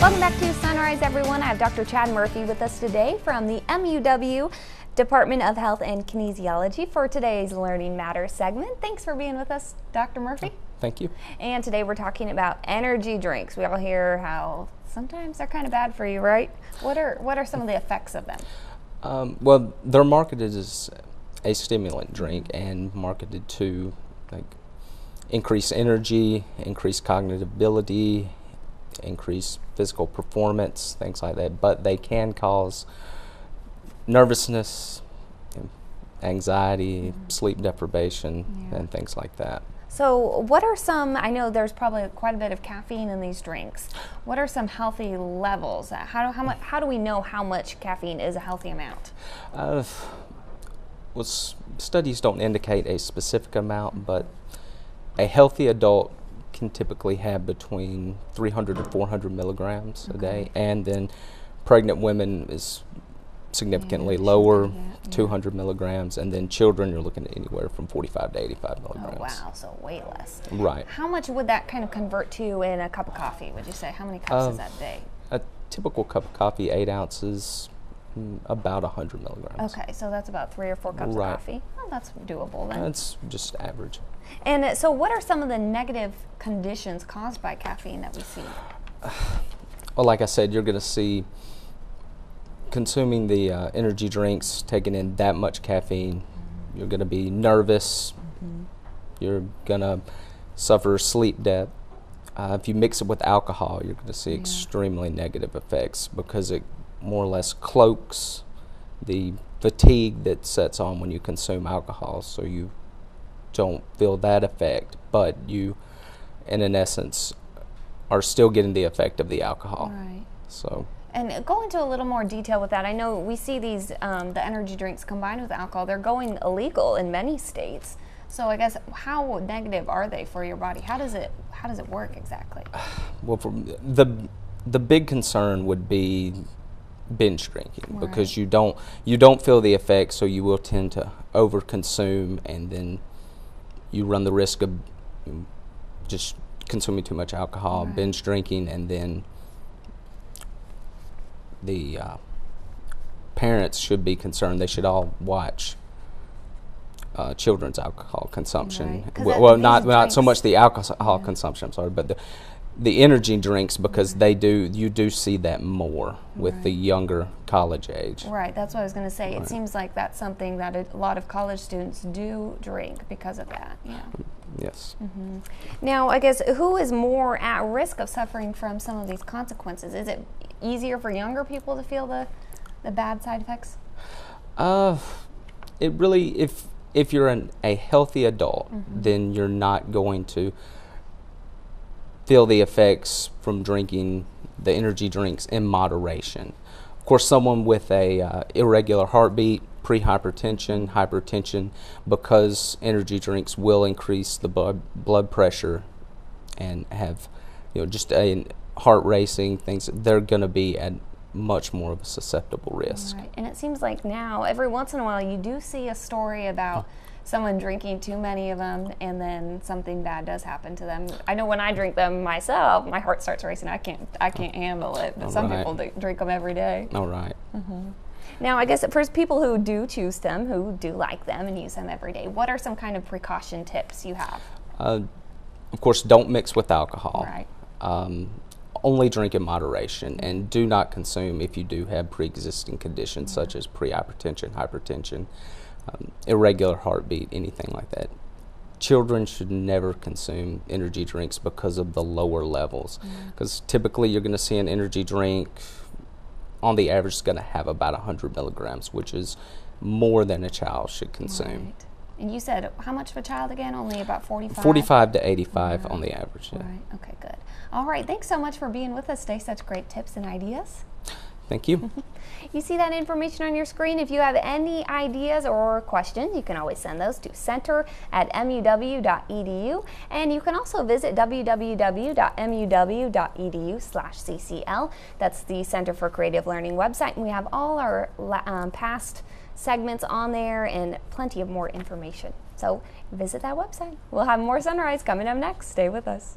Welcome back to Sunrise, everyone. I have Dr. Chad Murphy with us today from the MUW Department of Health and Kinesiology for today's Learning Matters segment. Thanks for being with us, Dr. Murphy. Thank you. And today we're talking about energy drinks. We all hear how sometimes they're kind of bad for you, right? What are some of the effects of them? Well, they're marketed as a stimulant drink and marketed to increase energy, increase cognitive ability, increase physical performance, things like that. But they can cause nervousness, anxiety, sleep deprivation, and things like that. So what are some, I know there's probably quite a bit of caffeine in these drinks. What are some healthy levels? How do we know how much caffeine is a healthy amount? Well, studies don't indicate a specific amount, but a healthy adult can typically have between 300 to 400 milligrams a day, and then pregnant women is significantly lower, 200 milligrams, and then children you're looking at anywhere from 45 to 85 milligrams. Oh wow, so way less. Right. How much would that kind of convert to in a cup of coffee, would you say? How many cups is that a day? A typical cup of coffee, 8 ounces, about 100 milligrams. Okay, so that's about 3 or 4 cups of coffee. Well, that's doable then. That's just average. And so what are some of the negative conditions caused by caffeine that we see? Well, like I said, you're going to see consuming the energy drinks, taking in that much caffeine, you're going to be nervous, you're going to suffer sleep debt. If you mix it with alcohol, you're going to see extremely negative effects because it more or less cloaks the fatigue that sets on when you consume alcohol, so you don't feel that effect, but you, in essence, are still getting the effect of the alcohol. Right. So. And go into a little more detail with that. I know we see these, the energy drinks combined with alcohol, they're going illegal in many states. So I guess how negative are they for your body? How does it work exactly? Well, the big concern would be binge drinking, because you don't feel the effects, so you will tend to overconsume, and then you run the risk of just consuming too much alcohol, binge drinking, and then the parents should be concerned. They should all watch children's alcohol consumption. Well, not so much the alcohol consumption, I'm sorry, but the energy drinks, because you do see that more with the younger college age. Right, that's what I was going to say. It seems like that's something that a lot of college students do drink because of that. Yeah. Yes. Now, I guess, who is more at risk of suffering from some of these consequences? Is it easier for younger people to feel the bad side effects? It really, if you're a healthy adult, then you're not going to feel the effects from drinking the energy drinks in moderation. Of course, someone with a irregular heartbeat, pre-hypertension, hypertension, because energy drinks will increase the blood pressure and have, just a heart racing things, they're going to be at much more of a susceptible risk. Right. And it seems like now, every once in a while, you do see a story about someone drinking too many of them, and then something bad does happen to them. I know when I drink them myself, my heart starts racing. I can't handle it. But some people drink them every day. All right. Now, I guess for people who do choose them, who do like them and use them every day, what are some kind of precaution tips you have? Of course, don't mix with alcohol. Right. Only drink in moderation, and do not consume if you do have pre-existing conditions such as pre-hypertension, hypertension, irregular heartbeat, anything like that. Children should never consume energy drinks because of the lower levels, because typically you're going to see an energy drink on the average is going to have about 100 milligrams, which is more than a child should consume. Right. And you said how much for a child again? Only about 45? 45 to 85 on the average. Yeah. Right. Okay, good. All right. Thanks so much for being with us today. Such great tips and ideas. Thank you. You see that information on your screen. If you have any ideas or questions, you can always send those to center@muw.edu, and you can also visit www.muw.edu/ccl. That's the Center for Creative Learning website, and we have all our past segments on there and plenty of more information. So visit that website. We'll have more Sunrise coming up next. Stay with us.